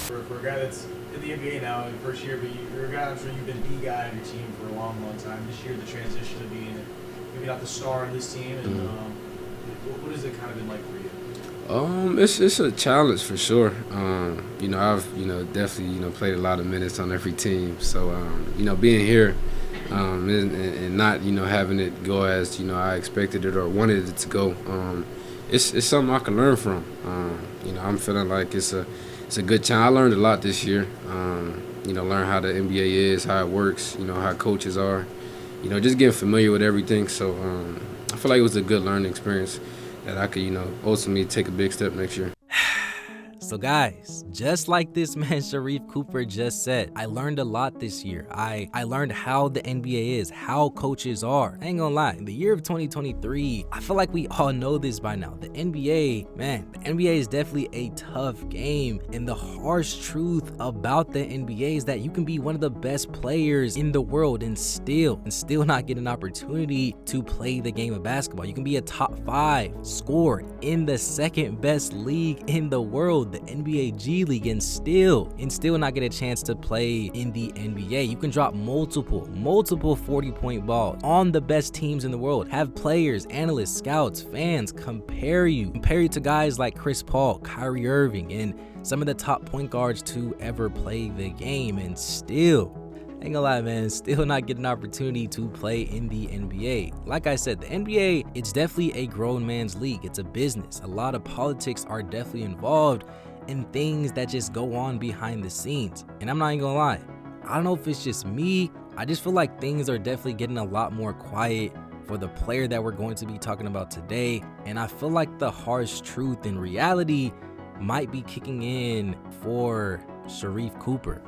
For a guy that's in the NBA now, in first year, but you're a guy, I'm sure you've been the guy on your team for a long, long time. This year, the transition of being maybe not the star on this team, and what has it kind of been like for you? It's a challenge for sure. I've definitely played a lot of minutes on every team. So being here, and not having it go as I expected it or wanted it to go. It's something I can learn from. I'm feeling like it's a good challenge. I learned a lot this year. Learn how the NBA is, how it works. How coaches are. Just getting familiar with everything. So I feel like it was a good learning experience that I could, ultimately take a big step next year. So guys, just like this man Sharife Cooper just said, I learned a lot this year. I learned how the NBA is, how coaches are. I ain't gonna lie, in the year of 2023, I feel like we all know this by now. The NBA is definitely a tough game. And the harsh truth about the NBA is that you can be one of the best players in the world and still not get an opportunity to play the game of basketball. You can be a top 5 scorer in the second best league in the world, the NBA G League, and still not get a chance to play in the NBA. You can drop multiple 40-point balls on the best teams in the world, have players, analysts, scouts, fans compare you to guys like Chris Paul, Kyrie Irving, and some of the top point guards to ever play the game, and still, ain't gonna lie, man, still not get an opportunity to play in the NBA. Like I said, the NBA, it's definitely a grown man's league. It's a business. A lot of politics are definitely involved and things that just go on behind the scenes. And I'm not even gonna lie, I don't know if it's just me, I just feel like things are definitely getting a lot more quiet for the player that we're going to be talking about today. And I feel like the harsh truth and reality might be kicking in for Sharife Cooper.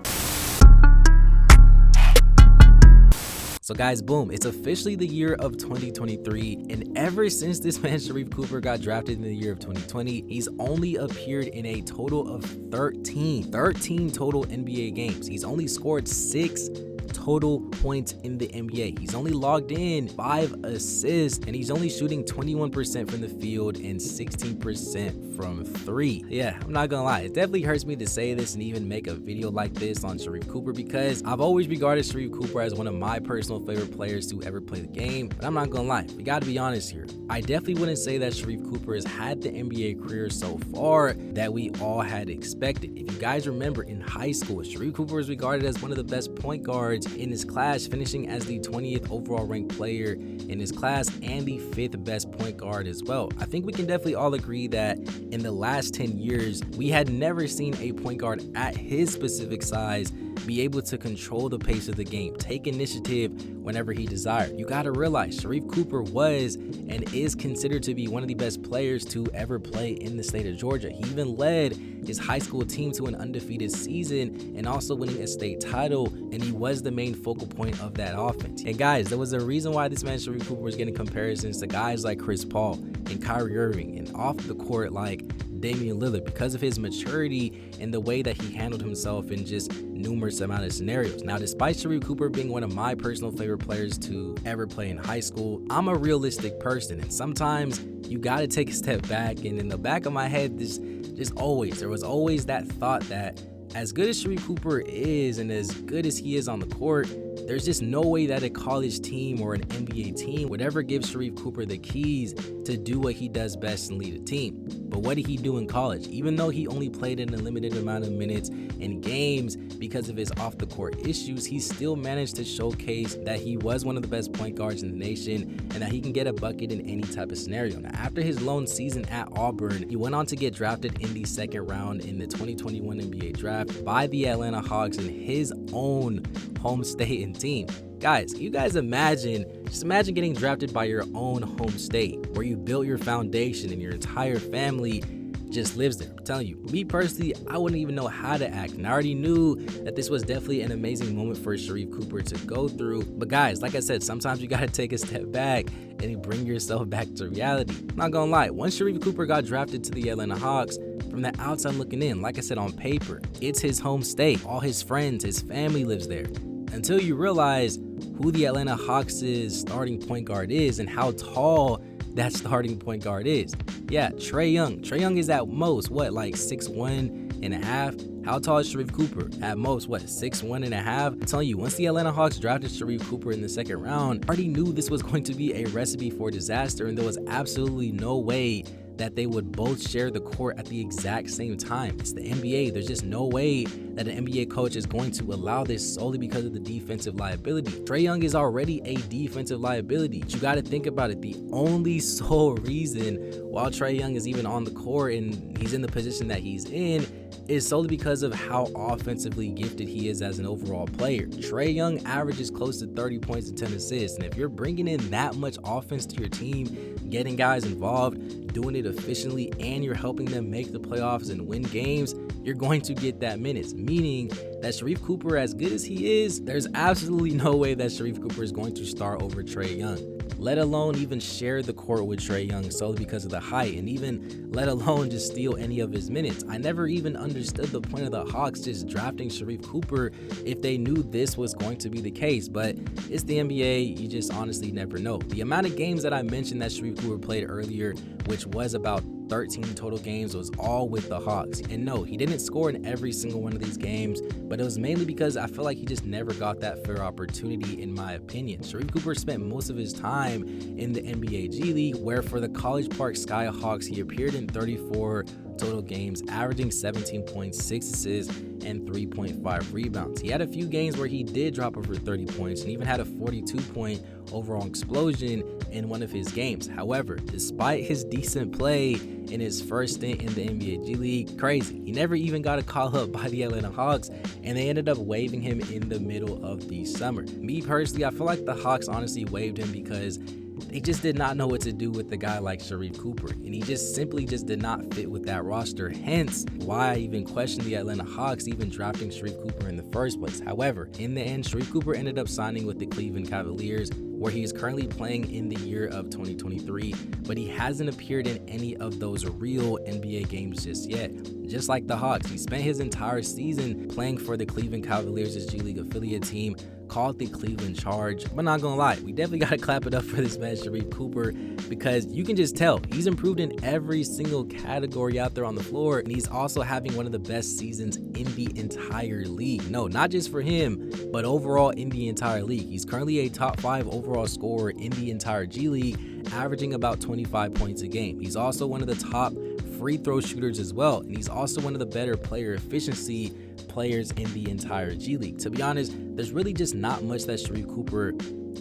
So guys, boom, it's officially the year of 2023, and ever since this man Sharife Cooper got drafted in the year of 2020, he's only appeared in a total of 13 total NBA games. He's only scored 6 total points in the NBA. He's only logged in 5 assists, and he's only shooting 21% from the field and 16% from 3. Yeah, I'm not gonna lie, it definitely hurts me to say this and even make a video like this on Sharife Cooper, because I've always regarded Sharife Cooper as one of my personal favorite players to ever play the game. But I'm not gonna lie, we gotta be honest here. I definitely wouldn't say that Sharife Cooper has had the NBA career so far that we all had expected. If you guys remember, in high school, Sharife Cooper was regarded as one of the best point guards in his class, finishing as the 20th overall ranked player in his class and the 5th best point guard as well. I think we can definitely all agree that in the last 10 years, we had never seen a point guard at his specific size be able to control the pace of the game, take initiative whenever he desired. You gotta realize Sharife Cooper was and is considered to be one of the best players to ever play in the state of Georgia. He even led his high school team to an undefeated season and also winning a state title, and he was the main focal point of that offense. And guys, there was a reason why this man Sharife Cooper was getting comparisons to guys like Chris Paul and Kyrie Irving, and off the court like Damian Lillard, because of his maturity and the way that he handled himself in just numerous amount of scenarios. Now, despite Sharife Cooper being one of my personal favorite players to ever play in high school, I'm a realistic person, and sometimes you got to take a step back. And in the back of my head, there was always that thought that as good as Sharife Cooper is and as good as he is on the court, there's just no way that a college team or an NBA team would ever give Sharife Cooper the keys to do what he does best and lead a team. But what did he do in college? Even though he only played in a limited amount of minutes in games because of his off-the-court issues, he still managed to showcase that he was one of the best point guards in the nation and that he can get a bucket in any type of scenario. Now, after his lone season at Auburn, he went on to get drafted in the second round in the 2021 NBA draft by the Atlanta Hawks in his own home state and team. Guys, can you guys imagine getting drafted by your own home state where you built your foundation and your entire family just lives there? I'm telling you, me personally, I wouldn't even know how to act, and I already knew that this was definitely an amazing moment for Sharife Cooper to go through. But guys, like I said, sometimes you gotta take a step back and bring yourself back to reality. I'm not gonna lie, once Sharife Cooper got drafted to the Atlanta Hawks, from the outside looking in, like I said, on paper, it's his home state. All his friends, his family lives there. Until you realize who the Atlanta Hawks' starting point guard is and how tall that starting point guard is. Yeah, Trae Young. Trae Young is at most, like 6'1.5"? How tall is Sharife Cooper? At most, what, 6'1.5"? I'm telling you, once the Atlanta Hawks drafted Sharife Cooper in the second round, I already knew this was going to be a recipe for disaster, and there was absolutely no way that they would both share the court at the exact same time. It's the NBA. There's just no way that an NBA coach is going to allow this solely because of the defensive liability. Trae Young is already a defensive liability. But you got to think about it. The only sole reason why Trae Young is even on the court and he's in the position that he's in is solely because of how offensively gifted he is as an overall player. Trae Young averages close to 30 points and 10 assists, and if you're bringing in that much offense to your team, getting guys involved, doing it efficiently, and you're helping them make the playoffs and win games, you're going to get that minutes, meaning that Sharife Cooper, as good as he is, there's absolutely no way that Sharife Cooper is going to start over Trae Young, let alone even share the court with Trae Young solely because of the height, and even let alone just steal any of his minutes. I never even understood the point of the Hawks just drafting Sharife Cooper if they knew this was going to be the case, but it's the NBA, you just honestly never know. The amount of games that I mentioned that Sharife Cooper played earlier, which was about 13 total games, was all with the Hawks. And no, he didn't score in every single one of these games, but it was mainly because I feel like he just never got that fair opportunity, in my opinion. Sharife Cooper spent most of his time in the NBA G League, where for the College Park Skyhawks, he appeared in 34 total games, averaging 17.6 assists and 3.5 rebounds. He had a few games where he did drop over 30 points and even had a 42-point overall explosion in one of his games. However, despite his decent play in his first stint in the NBA G League, crazy, he never even got a call up by the Atlanta Hawks, and they ended up waiving him in the middle of the summer. Me personally, I feel like the Hawks honestly waived him because they just did not know what to do with a guy like Sharife Cooper, and he just simply did not fit with that roster, hence why I even questioned the Atlanta Hawks even drafting Sharife Cooper in the first place. However, in the end, Sharife Cooper ended up signing with the Cleveland Cavaliers, where he is currently playing in the year of 2023, but he hasn't appeared in any of those real NBA games just yet. Just like the Hawks, he spent his entire season playing for the Cleveland Cavaliers' G League affiliate team called the Cleveland Charge. But not gonna lie, we definitely gotta clap it up for this man, Sharife Cooper, because you can just tell he's improved in every single category out there on the floor, and he's also having one of the best seasons in the entire league. No, not just for him, but overall in the entire league. He's currently a top 5 overall scorer in the entire G League, averaging about 25 points a game. He's also one of the top free throw shooters as well, and he's also one of the better player efficiency players in the entire G League. To be honest, there's really just not much that Sharife Cooper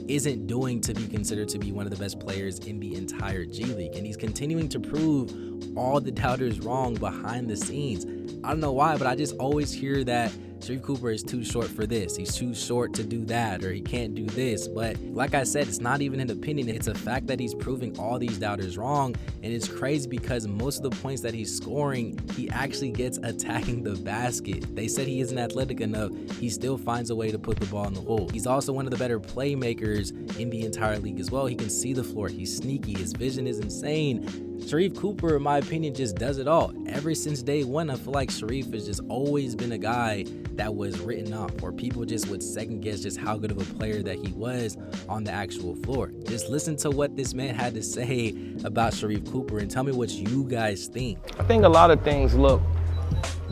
isn't doing to be considered to be one of the best players in the entire G League, and he's continuing to prove all the doubters wrong behind the scenes. I don't know why, but I just always hear that Sharife Cooper is too short for this, he's too short to do that, or he can't do this. But like I said, it's not even an opinion, it's a fact that he's proving all these doubters wrong. And it's crazy because most of the points that he's scoring, he actually gets attacking the basket. They said he isn't athletic enough, he still finds a way to put the ball in the hole. He's also one of the better playmakers in the entire league as well. He can see the floor, he's sneaky, his vision is insane. Sharife Cooper, in my opinion, just does it all. Ever since day one, I feel like Sharife has just always been a guy that was written off, or people just would second guess just how good of a player that he was on the actual floor. Just listen to what this man had to say about Sharife Cooper and tell me what you guys think. I think a lot of things look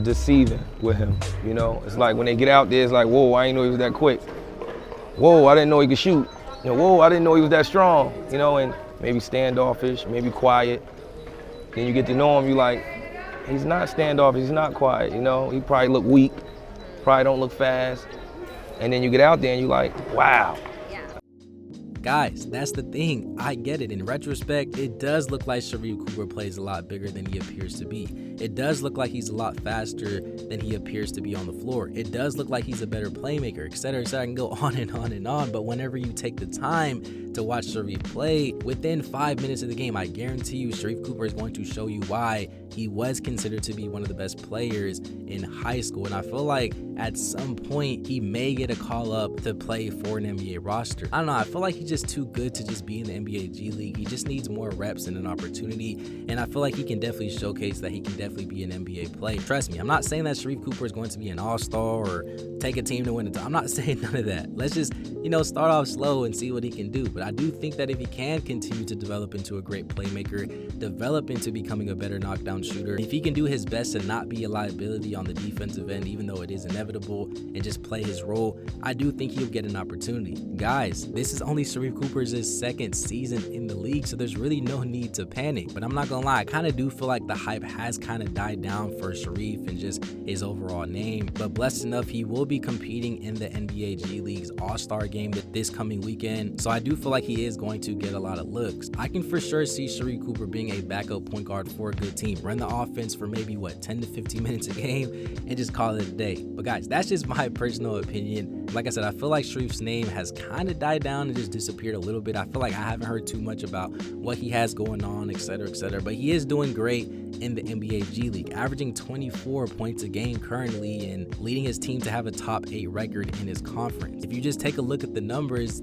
deceiving with him, you know? It's like when they get out there, it's like, whoa, I didn't know he was that quick. Whoa, I didn't know he could shoot. You know, whoa, I didn't know he was that strong, you know, and maybe standoffish, maybe quiet. Then you get to know him, you like, he's not standoffish, he's not quiet, you know? He probably look weak, probably don't look fast. And then you get out there and you like, wow. Guys, that's the thing. I get it. In retrospect, it does look like Sharife Cooper plays a lot bigger than he appears to be. It does look like he's a lot faster than he appears to be on the floor. It does look like he's a better playmaker, etc. etc. I can go on and on and on, but whenever you take the time to watch Sharife play, within 5 minutes of the game, I guarantee you Sharife Cooper is going to show you why he was considered to be one of the best players in high school. And I feel like at some point he may get a call up to play for an NBA roster. I don't know, I feel like he's just too good to just be in the NBA G League. He just needs more reps and an opportunity, and I feel like he can definitely showcase that he can definitely be an NBA player. Trust me, I'm not saying that Sharife Cooper is going to be an all-star or take a team to win it. I'm not saying none of that. Let's just, start off slow and see what he can do. But I do think that if he can continue to develop into a great playmaker, develop into becoming a better knockdown shooter, if he can do his best to not be a liability on the defensive end, even though it is inevitable, and just play his role, I do think he'll get an opportunity. Guys, this is only Sharife Cooper's second season in the league, so there's really no need to panic. But I'm not gonna lie, I kind of do feel like the hype has kind of died down for Sharife and just his overall name. But blessed enough, he will be competing in the NBA G League's All-Star game this coming weekend, so I do feel like he is going to get a lot of looks. I can for sure see Sharife Cooper being a backup point guard for a good team, run the offense for maybe 10 to 15 minutes a game and just call it a day. But guys, that's just my personal opinion. Like I said, I feel like Sharife's name has kind of died down and just disappeared a little bit. I feel like I haven't heard too much about what he has going on, etc., etc. But he is doing great in the NBA G League, averaging 24 points a game currently and leading his team to have a top 8 record in his conference. If you just take a look at the numbers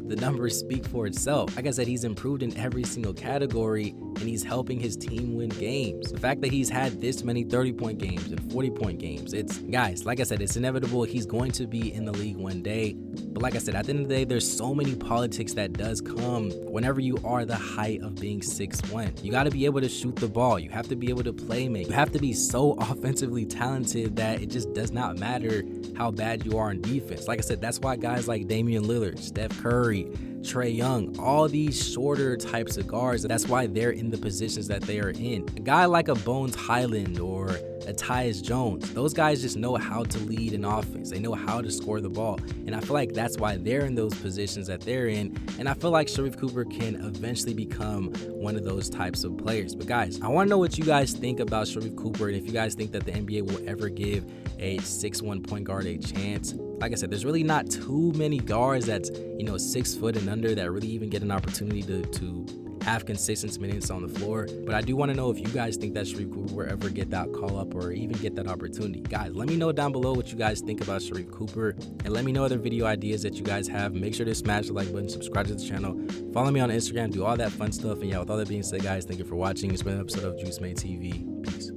speak for itself. Like I said, he's improved in every single category and he's helping his team win games. The fact that he's had this many 30-point games and 40-point games, guys, like I said, it's inevitable. He's going to be in the league one day. But like I said, at the end of the day, there's so many politics that does come whenever you are the height of being 6'1". You got to be able to shoot the ball. You have to be able to play make. You have to be so offensively talented that it just does not matter how bad you are in defense. Like I said, that's why guys like Damian Lillard, Steph Curry, Trae Young, all these shorter types of guards, that's why they're in the positions that they are in. A guy like a Bones Highland or a Tyus Jones, those guys just know how to lead an offense. They know how to score the ball. And I feel like that's why they're in those positions that they're in. And I feel like Sharife Cooper can eventually become one of those types of players. But guys, I want to know what you guys think about Sharife Cooper and if you guys think that the NBA will ever give a 6'1" point guard a chance. Like I said, there's really not too many guards that's 6 foot and under that really even get an opportunity to have consistent minutes on the floor. But I do want to know if you guys think that Sharife Cooper will ever get that call up or even get that opportunity. Guys, let me know down below what you guys think about Sharife Cooper, and let me know other video ideas that you guys have. Make sure to smash the like button, subscribe to the channel, follow me on Instagram, do all that fun stuff. And yeah, with all that being said, guys, thank you for watching. It's been an episode of Juice Made TV. Peace.